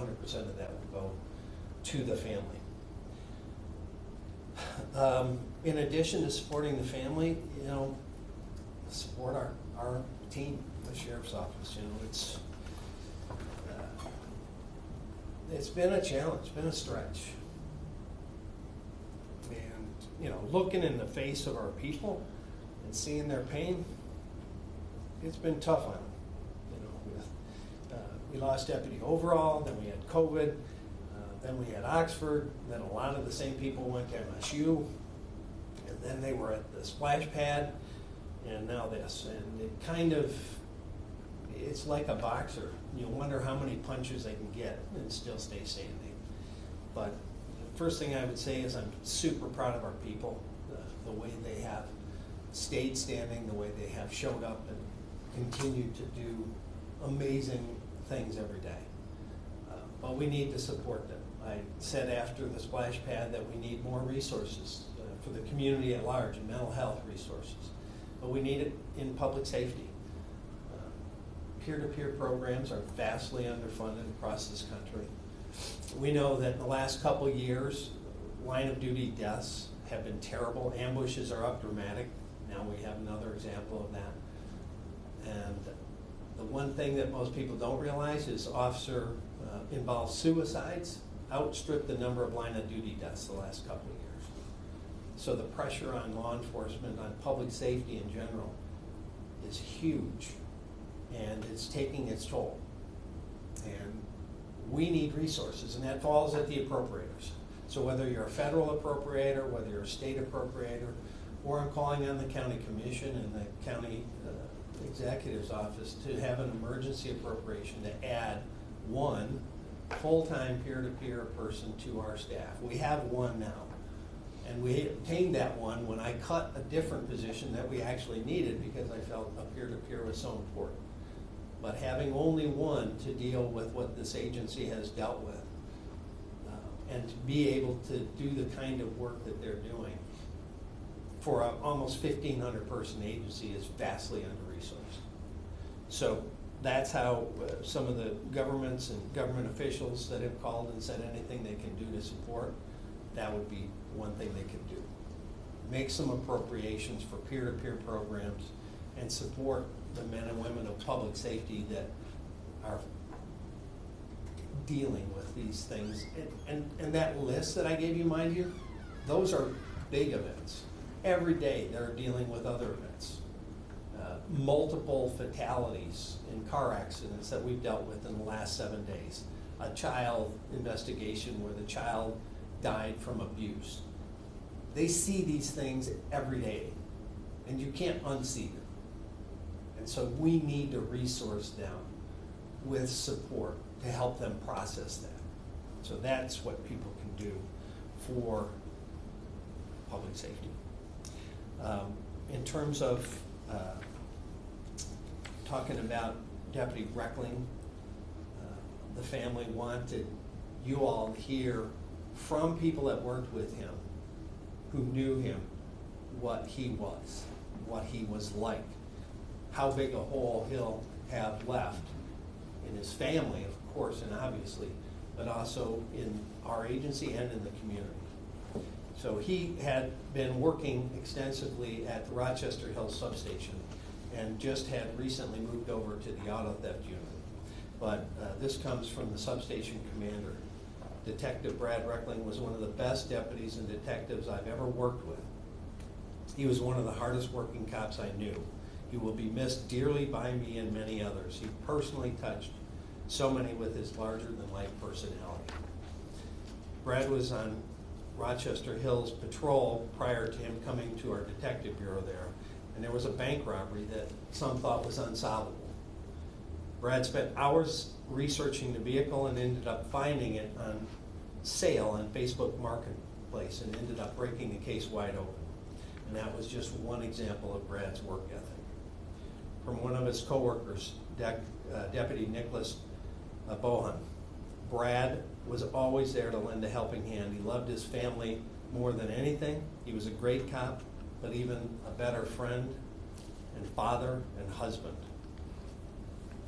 100% of that will go to the family. In addition to supporting the family, support our team, the sheriff's office. It's been a challenge, been a stretch. And, looking in the face of our people and seeing their pain, it's been tough on them. We lost Deputy Overall, then we had COVID, then we had Oxford, then a lot of the same people went to MSU, and then they were at the splash pad, and now this. And it's like a boxer. You wonder how many punches they can get and still stay standing. But the first thing I would say is I'm super proud of our people, the way they have stayed standing, the way they have showed up and continued to do amazing things every day. But we need to support them. I said after the splash pad that we need more resources for the community at large and mental health resources. But we need it in public safety. Peer-to-peer programs are vastly underfunded across this country. We know that in the last couple of years, line of duty deaths have been terrible. Ambushes are up dramatic. Now we have another example of that. And the one thing that most people don't realize is officer-involved suicides outstripped the number of line of duty deaths the last couple of years. So the pressure on law enforcement, on public safety in general, is huge, and it's taking its toll. And we need resources, and that falls at the appropriators. So whether you're a federal appropriator, whether you're a state appropriator, or I'm calling on the county commission and the county executive's office to have an emergency appropriation to add one full-time peer-to-peer person to our staff. We have one now, and we obtained that one when I cut a different position that we actually needed because I felt a peer-to-peer was so important. But having only one to deal with what this agency has dealt with and to be able to do the kind of work that they're doing for an almost 1,500 person agency is vastly under-resourced. So that's how some of the governments and government officials that have called and said anything they can do to support, that would be one thing they could do. Make some appropriations for peer-to-peer programs and support the men and women of public safety that are dealing with these things. And that list that I gave you, mind you, those are big events. Every day they're dealing with other events. Multiple fatalities in car accidents that we've dealt with in the last 7 days. A child investigation where the child died from abuse. They see these things every day, and you can't unsee them. And so we need to resource them with support to help them process that. So that's what people can do for public safety. In terms of talking about Deputy Reckling, the family wanted you all to hear from people that worked with him, who knew him, what he was like, how big a hole he'll have left in his family, of course, and obviously, but also in our agency and in the community. So he had been working extensively at the Rochester Hills substation and just had recently moved over to the auto theft unit. But this comes from the substation commander. Detective Brad Reckling was one of the best deputies and detectives I've ever worked with. He was one of the hardest working cops I knew. He will be missed dearly by me and many others. He personally touched so many with his larger-than-life personality. Brad was on Rochester Hills patrol prior to him coming to our detective bureau there, and there was a bank robbery that some thought was unsolvable. Brad spent hours researching the vehicle and ended up finding it on sale on Facebook Marketplace and ended up breaking the case wide open. And that was just one example of Brad's work ethic. From one of his coworkers, Deputy Nicholas Bohan, Brad was always there to lend a helping hand. He loved his family more than anything. He was a great cop, but even a better friend and father and husband.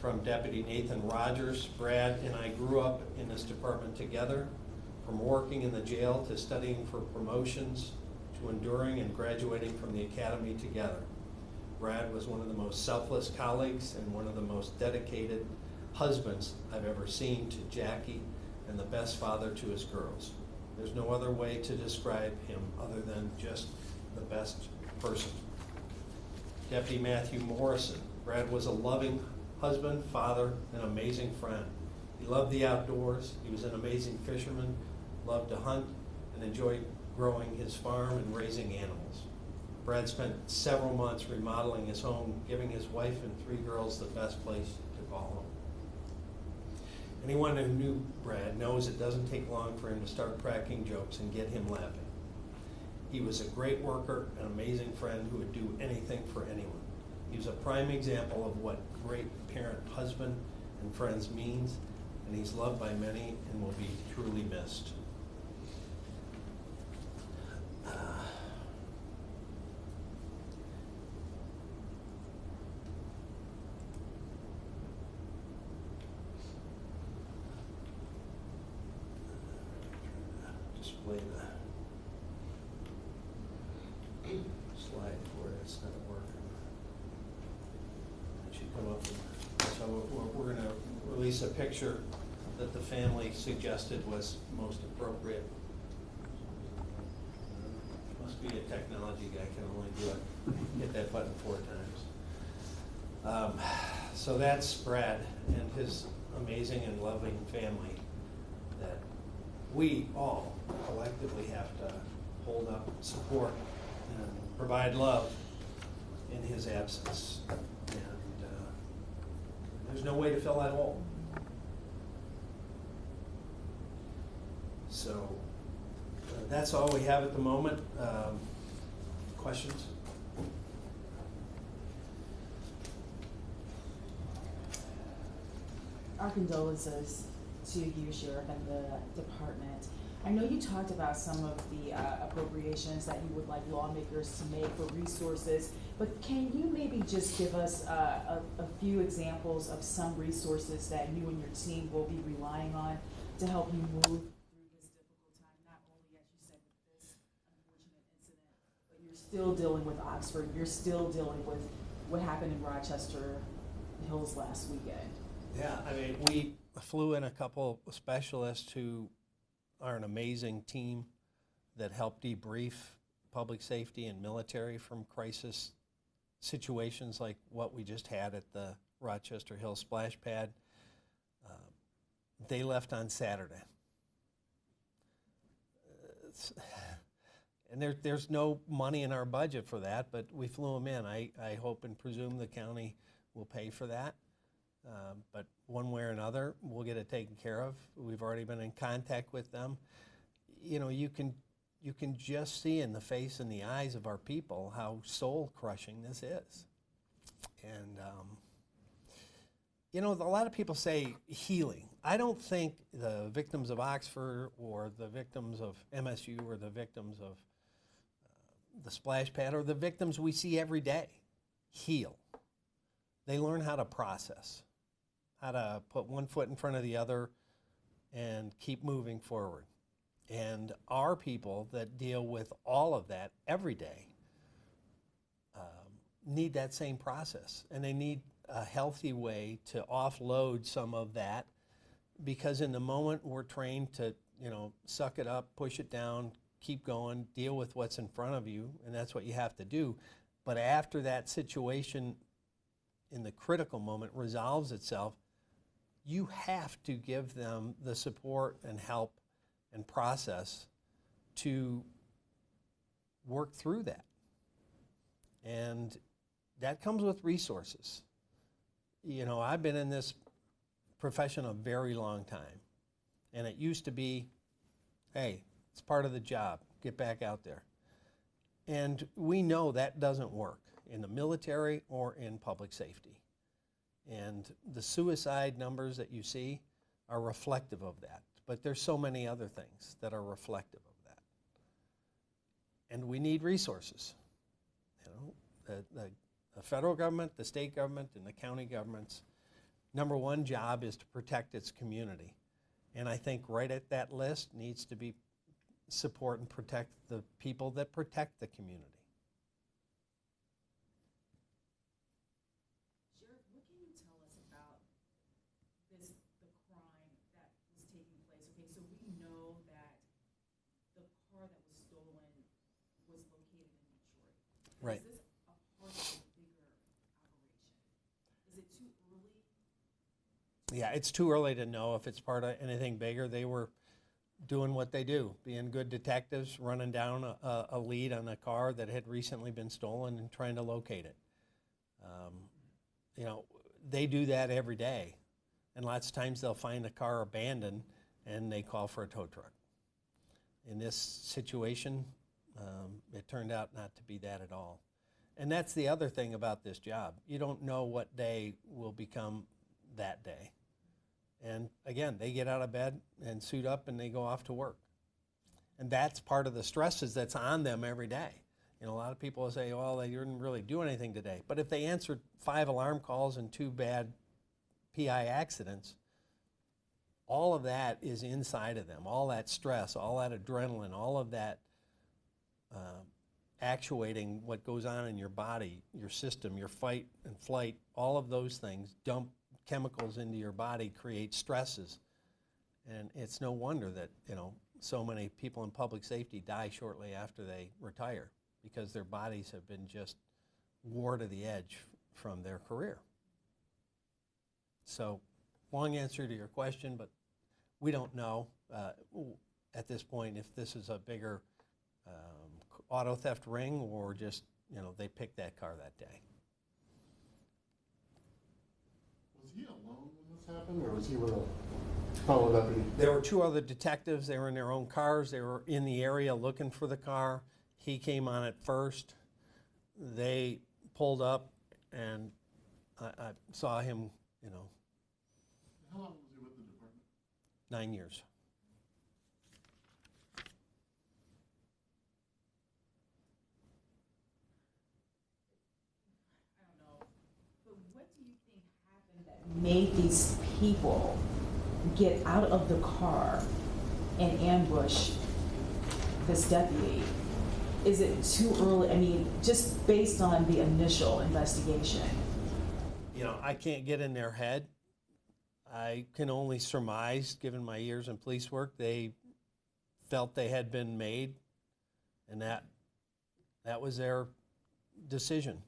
from Deputy Nathan Rogers. Brad and I grew up in this department together, from working in the jail to studying for promotions to enduring and graduating from the academy together. Brad was one of the most selfless colleagues and one of the most dedicated husbands I've ever seen to Jackie, and the best father to his girls. There's no other way to describe him other than just the best person. Deputy Matthew Morrison. Brad was a loving husband, father, and amazing friend. He loved the outdoors. He was an amazing fisherman, loved to hunt, and enjoyed growing his farm and raising animals. Brad spent several months remodeling his home, giving his wife and 3 girls the best place to call home. Anyone who knew Brad knows it doesn't take long for him to start cracking jokes and get him laughing. He was a great worker, an amazing friend who would do anything for anyone. He was a prime example of what great parent, husband, and friends means, and he's loved by many and will be truly missed. Display the slide for it. It's not working. It should come up. So we're going to release a picture that the family suggested was most appropriate. Must be a technology guy, can only do it. Hit that button 4 times. So that's Brad and his amazing and loving family that we all collectively have to hold up, support, and provide love in his absence. And there's no way to fill that hole. So that's all we have at the moment. Questions? Our condolences to you, Sheriff, and the department. I know you talked about some of the appropriations that you would like lawmakers to make for resources, but can you maybe just give us a few examples of some resources that you and your team will be relying on to help you move through this difficult time, not only, as you said, with this unfortunate incident, but you're still dealing with Oxford, you're still dealing with what happened in Rochester Hills last weekend. Yeah, I mean, we flew in a couple of specialists who are an amazing team that help debrief public safety and military from crisis situations like what we just had at the Rochester Hill splash pad. They left on Saturday. And there's no money in our budget for that, but we flew them in. I hope and presume the county will pay for that. But one way or another, we'll get it taken care of. We've already been in contact with them. You know, you can just see in the face and the eyes of our people how soul-crushing this is. And, you know, a lot of people say healing. I don't think the victims of Oxford or the victims of MSU or the victims of the splash pad or the victims we see every day heal. They learn how to process, how to put one foot in front of the other and keep moving forward. And our people that deal with all of that every day need that same process. And they need a healthy way to offload some of that, because in the moment we're trained to, you know, suck it up, push it down, keep going, deal with what's in front of you, and that's what you have to do. But after that situation in the critical moment resolves itself, you have to give them the support and help and process to work through that. And that comes with resources. You know, I've been in this profession a very long time, and it used to be, hey, it's part of the job, get back out there. And we know that doesn't work in the military or in public safety. And the suicide numbers that you see are reflective of that. But there's so many other things that are reflective of that. And we need resources. You know, the federal government, the state government, and the county governments number one job is to protect its community. And I think right at that list needs to be support and protect the people that protect the community. Sheriff, what can you tell us about the crime that was taking place? Okay, so we know that the car that was stolen was located in Detroit. Right. Is this a part of a bigger operation? Is it too early? Yeah, it's too early to know if it's part of anything bigger. They were doing what they do, being good detectives, running down a lead on a car that had recently been stolen and trying to locate it. You know, they do that every day. And lots of times they'll find a car abandoned and they call for a tow truck. In this situation, it turned out not to be that at all. And that's the other thing about this job. You don't know what day will become that day. And again, they get out of bed and suit up and they go off to work. And that's part of the stresses that's on them every day. You know, a lot of people will say, well, they didn't really do anything today. But if they answered 5 alarm calls and 2 bad PI accidents, all of that is inside of them. All that stress, all that adrenaline, all of that actuating what goes on in your body, your system, your fight and flight, all of those things dump chemicals into your body, create stresses. And it's no wonder that, you know, so many people in public safety die shortly after they retire because their bodies have been just wore to the edge from their career. So, long answer to your question, but we don't know at this point if this is a bigger auto theft ring or just, you know, they picked that car that day. Was he alone when this happened, or was he with a fellow deputy? There were 2 other detectives. They were in their own cars. They were in the area looking for the car. He came on it first. They pulled up, and I saw him, you know. How long was he with the department? 9 years. I don't know, but what do you think happened that made these people get out of the car and ambush this deputy? Is it too early? I mean, just based on the initial investigation. You know, I can't get in their head. I can only surmise, given my years in police work, they felt they had been made, and that was their decision.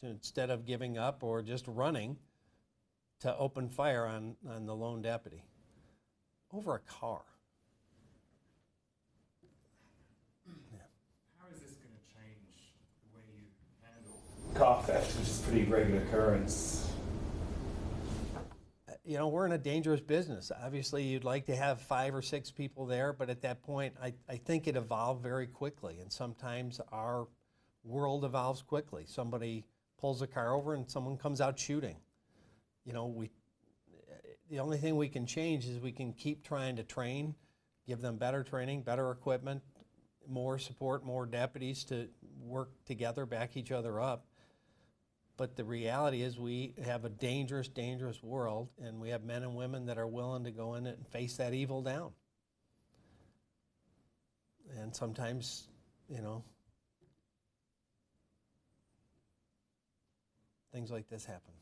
Instead of giving up or just running, to open fire on the lone deputy over a car. Yeah. How is this going to change the way you handle car theft, which is a pretty regular occurrence? You know, we're in a dangerous business. Obviously, you'd like to have 5 or 6 people there, but at that point, I think it evolved very quickly. And sometimes our world evolves quickly. Somebody pulls a car over and someone comes out shooting. You know, the only thing we can change is we can keep trying to train, give them better training, better equipment, more support, more deputies to work together, back each other up. But the reality is we have a dangerous, dangerous world, and we have men and women that are willing to go in it and face that evil down. And sometimes, you know, things like this happen.